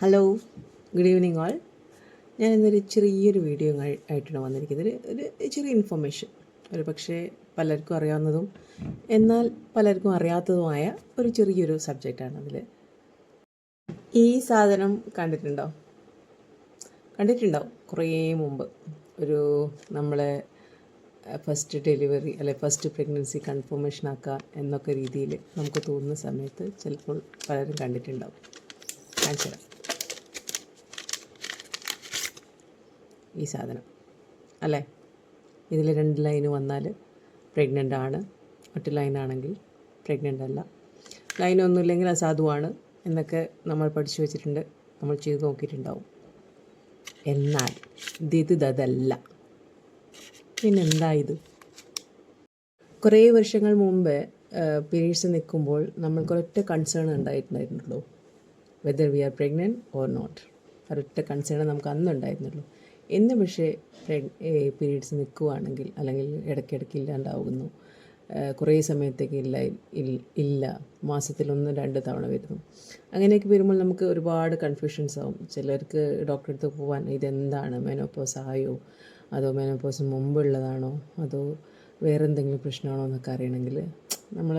Hello, good evening all. ഞാൻ ഇന്നൊരു ചെറിയൊരു വീഡിയോ ആയിട്ടാണ് വന്നിരിക്കുന്നത്. ഒരു ചെറിയ ഇൻഫർമേഷൻ, ഒരു പക്ഷേ പലർക്കും അറിയാവുന്നതും എന്നാൽ പലർക്കും അറിയാത്തതുമായ ഒരു ചെറിയൊരു സബ്ജക്റ്റാണ് അതിൽ. ഈ സാധനം കണ്ടിട്ടുണ്ടാവും കുറേ മുമ്പ് ഒരു നമ്മളെ ഫസ്റ്റ് ഡെലിവറി അല്ലെ ഫസ്റ്റ് പ്രഗ്നൻസി കൺഫർമേഷൻ ആക്കുക എന്നൊക്കെ രീതിയിൽ നമുക്ക് തോന്നുന്ന സമയത്ത് ചിലപ്പോൾ പലരും കണ്ടിട്ടുണ്ടാവും. കാണിച്ചു തരാം. ഈ സാധനം അല്ലേ, ഇതിൽ 2 ലൈന് വന്നാൽ പ്രഗ്നൻ്റ് ആണ്, മറ്റു ലൈനാണെങ്കിൽ പ്രഗ്നൻ്റ് അല്ല, ലൈനൊന്നുമില്ലെങ്കിൽ അസാധുവാണ് എന്നൊക്കെ നമ്മൾ പഠിച്ചു വെച്ചിട്ടുണ്ട്, നമ്മൾ ചെയ്ത് നോക്കിയിട്ടുണ്ടാവും. എന്നാൽ ഇതല്ല. പിന്നെന്താ ഇത്? കുറേ വർഷങ്ങൾ മുമ്പ് പീരീഡ്സ് നിൽക്കുമ്പോൾ നമ്മൾക്കൊരൊറ്റ കൺസേൺ ഉണ്ടായിട്ടുണ്ടായിരുന്നുള്ളൂ, whether we are pregnant or not. ഒരൊറ്റ കൺസേൺ നമുക്ക് അന്നുണ്ടായിരുന്നുള്ളൂ. എന്ന് പക്ഷേ പീരീഡ്സ് നിൽക്കുകയാണെങ്കിൽ അല്ലെങ്കിൽ ഇടയ്ക്കിടയ്ക്ക് ഇല്ലാണ്ടാവുന്നു, കുറേ സമയത്തേക്ക് ഇല്ല, മാസത്തിൽ 1-2 തവണ വരുന്നു, അങ്ങനെയൊക്കെ വരുമ്പോൾ നമുക്ക് ഒരുപാട് കൺഫ്യൂഷൻസ് ആവും. ചിലർക്ക് ഡോക്ടറെ അടുത്ത് പോകാൻ ഇതെന്താണ്, മെനോപോസ് ആയോ, അതോ മെനോപോസിന് മുമ്പുള്ളതാണോ, അതോ വേറെ എന്തെങ്കിലും പ്രശ്നമാണോ എന്നൊക്കെ അറിയണമെങ്കിൽ നമ്മൾ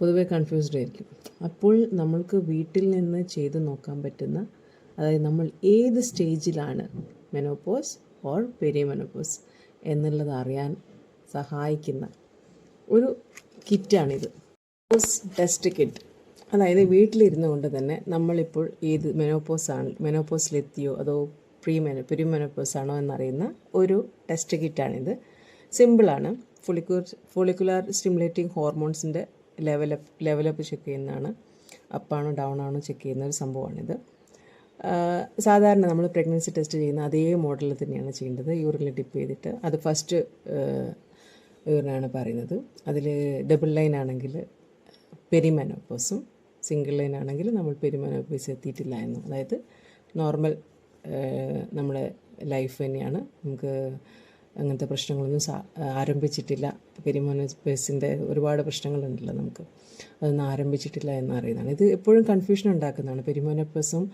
പൊതുവേ കൺഫ്യൂസ്ഡ് ആയിരിക്കും. അപ്പോൾ നമ്മൾക്ക് വീട്ടിൽ നിന്ന് ചെയ്ത് നോക്കാൻ പറ്റുന്ന, അതായത് നമ്മൾ ഏത് സ്റ്റേജിലാണ് മെനോപോസ് ഓർ പെരിമെനോപോസ് എന്നുള്ളത് അറിയാൻ സഹായിക്കുന്ന ഒരു കിറ്റാണിത്. Test kit. അതായത് വീട്ടിലിരുന്നു കൊണ്ട് തന്നെ നമ്മളിപ്പോൾ ഏത് മെനോപോസിലെത്തിയോ അതോ പെരിമെനോപോസ് ആണോ എന്നറിയുന്ന ഒരു ടെസ്റ്റ് കിറ്റാണിത്. സിമ്പിളാണ്. ഫോളിക്കുലാർ സ്റ്റിമുലേറ്റിംഗ് ഹോർമോൺസിൻ്റെ ലെവലപ്പ് ചെക്ക് ചെയ്യുന്നതാണ്. അപ്പാണോ ഡൗൺ ആണോ ചെക്ക് ചെയ്യുന്ന ഒരു സംഭവമാണിത്. സാധാരണ നമ്മൾ പ്രഗ്നൻസി ടെസ്റ്റ് ചെയ്യുന്ന അതേ മോഡലിൽ തന്നെയാണ് ചെയ്യേണ്ടത്. യൂറിനിൽ ഡിപ്പ് ചെയ്തിട്ട് അത് ഫസ്റ്റ് യൂറിനാണ് പറയുന്നത്. അതിൽ ഡബിൾ ലൈൻ ആണെങ്കിൽ പെരിമെനോപോസും, സിംഗിൾ ലൈൻ ആണെങ്കിൽ നമ്മൾ പെരിമെനോപോസ് എത്തിയിട്ടില്ല എന്നും, അതായത് നോർമൽ നമ്മുടെ ലൈഫ് തന്നെയാണ്, നമുക്ക് അങ്ങനത്തെ പ്രശ്നങ്ങളൊന്നും ആരംഭിച്ചിട്ടില്ല. പെരിമെനോപോസിൻ്റെ ഒരുപാട് പ്രശ്നങ്ങളുണ്ടല്ലോ നമുക്ക്, അതൊന്നും ആരംഭിച്ചിട്ടില്ല എന്നറിയുന്നതാണ്. ഇത് എപ്പോഴും കൺഫ്യൂഷൻ ഉണ്ടാക്കുന്നതാണ്. പെരിമെനോപോസും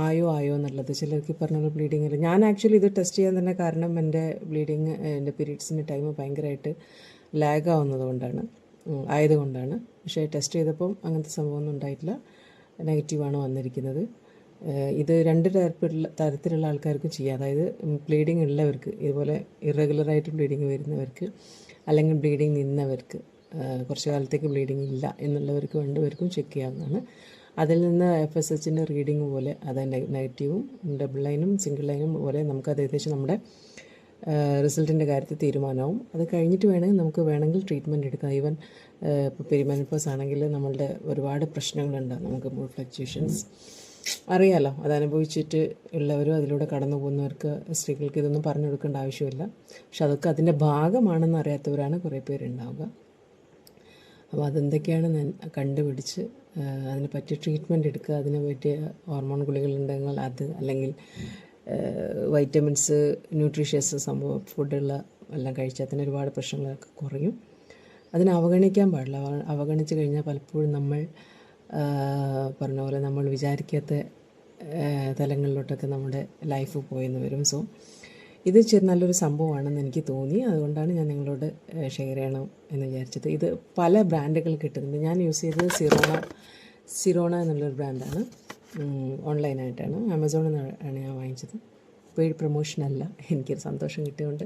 ആയോ എന്നുള്ളത്. ചിലർക്ക് പറഞ്ഞ ബ്ലീഡിങ്ങിൽ, ഞാൻ ആക്ച്വലി ഇത് ടെസ്റ്റ് ചെയ്യാൻ തന്നെ കാരണം എൻ്റെ പീരീഡ്സിൻ്റെ ടൈം ഭയങ്കരമായിട്ട് ലാഗ് ആയതുകൊണ്ടാണ്. പക്ഷേ ടെസ്റ്റ് ചെയ്തപ്പം അങ്ങനത്തെ സംഭവമൊന്നും ഉണ്ടായിട്ടില്ല, നെഗറ്റീവാണ് വന്നിരിക്കുന്നത്. ഇത് 2 തരത്തിലുള്ള ആൾക്കാർക്കും ചെയ്യാം. അതായത് ബ്ലീഡിങ് ഉള്ളവർക്ക്, ഇതുപോലെ ഇറഗുലറായിട്ട് ബ്ലീഡിങ് വരുന്നവർക്ക്, അല്ലെങ്കിൽ ബ്ലീഡിങ് നിന്നവർക്ക്, കുറച്ച് കാലത്തേക്ക് ബ്ലീഡിങ് ഇല്ല എന്നുള്ളവർക്ക് രണ്ടുപേർക്കും ചെക്ക് ചെയ്യാവുന്നതാണ്. അതിൽ നിന്ന് FSHൻ്റെ റീഡിങ് പോലെ, അതായത് നെഗറ്റീവും ഡബിൾ ലൈനും സിംഗിൾ ലൈനും പോലെ നമുക്കത് ഏകദേശം നമ്മുടെ റിസൾട്ടിൻ്റെ കാര്യത്തിൽ തീരുമാനമാവും. അത് കഴിഞ്ഞിട്ട് വേണമെങ്കിൽ ട്രീറ്റ്മെൻറ്റ് എടുക്കാം. ഈവൻ ഇപ്പോൾ പെരിമെനോപോസ് ആണെങ്കിൽ നമ്മളുടെ ഒരുപാട് പ്രശ്നങ്ങളുണ്ടാകും. നമുക്ക് മൂഡ് ഫ്ലക്ച്വേഷൻസ് അറിയാമല്ലോ, അതനുഭവിച്ചിട്ട് ഉള്ളവരും അതിലൂടെ കടന്നു പോകുന്നവർക്ക്, സ്ത്രീകൾക്ക് ഇതൊന്നും പറഞ്ഞു കൊടുക്കേണ്ട ആവശ്യമില്ല. പക്ഷെ അതൊക്കെ അതിൻ്റെ ഭാഗമാണെന്ന് അറിയാത്തവരാണ് കുറേ പേരുണ്ടാവുക. അപ്പോൾ അതെന്തൊക്കെയാണ് കണ്ടുപിടിച്ച് അതിന് പറ്റിയ ട്രീറ്റ്മെൻറ്റ് എടുക്കുക. അതിന് പറ്റിയ ഹോർമോൺ ഗുളികളുണ്ടെങ്കിൽ അത്, അല്ലെങ്കിൽ വൈറ്റമിൻസ്, ന്യൂട്രീഷ്യസ് സംഭവം ഫുഡുള്ള എല്ലാം കഴിച്ചാൽ തന്നെ ഒരുപാട് പ്രശ്നങ്ങളൊക്കെ കുറയും. അതിനെ അവഗണിക്കാൻ പാടില്ല. അവഗണിച്ച് കഴിഞ്ഞാൽ പലപ്പോഴും നമ്മൾ പറഞ്ഞ പോലെ നമ്മൾ വിചാരിക്കാത്ത തലങ്ങളിലോട്ടൊക്കെ നമ്മുടെ ലൈഫ് പോയെന്ന് വരും. സോ ഇത് നല്ലൊരു സംഭവമാണെന്ന് എനിക്ക് തോന്നി, അതുകൊണ്ടാണ് ഞാൻ നിങ്ങളോട് ഷെയർ ചെയ്യണം എന്ന് വിചാരിച്ചത്. ഇത് പല ബ്രാൻഡുകൾ കിട്ടുന്നുണ്ട്. ഞാൻ യൂസ് ചെയ്തത് സിറോണ എന്നുള്ളൊരു ബ്രാൻഡാണ്. ഓൺലൈനായിട്ടാണ്, ആമസോണിൽ നിന്നാണ് ഞാൻ വാങ്ങിച്ചത്. പെയ്ഡ് പ്രൊമോഷനല്ല, എനിക്കൊരു സന്തോഷം കിട്ടിയതുകൊണ്ട്,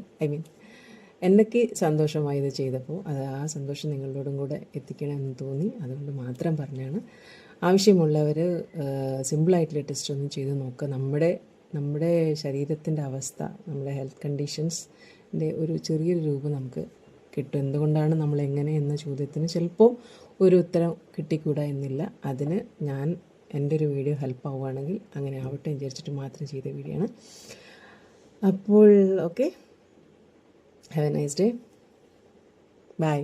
എന്നൊക്കെ സന്തോഷമായി ഇത് ചെയ്തപ്പോൾ ആ സന്തോഷം നിങ്ങളോടും കൂടെ എത്തിക്കണമെന്ന് തോന്നി, അതുകൊണ്ട് മാത്രം പറഞ്ഞാണ്. ആവശ്യമുള്ളവർ സിമ്പിളായിട്ടുള്ള ടെസ്റ്റ് ഒന്നും ചെയ്ത് നോക്കുക. നമ്മുടെ ശരീരത്തിൻ്റെ അവസ്ഥ, നമ്മുടെ ഹെൽത്ത് കണ്ടീഷൻസിൻ്റെ ഒരു ചെറിയൊരു രൂപം നമുക്ക് കിട്ടും. എന്തുകൊണ്ടാണ് നമ്മളെങ്ങനെ എന്ന ചോദ്യത്തിന് ചിലപ്പോൾ ഒരു ഉത്തരം കിട്ടിക്കൂടാ എന്നില്ല. അതിന് എൻ്റെ ഒരു വീഡിയോ ഹെൽപ്പ് ആവുകയാണെങ്കിൽ അങ്ങനെ ആവട്ടെ എന്ന് വിചാരിച്ചിട്ട് മാത്രം ചെയ്ത വീഡിയോ ആണ്. അപ്പോൾ okay, have a nice day, by.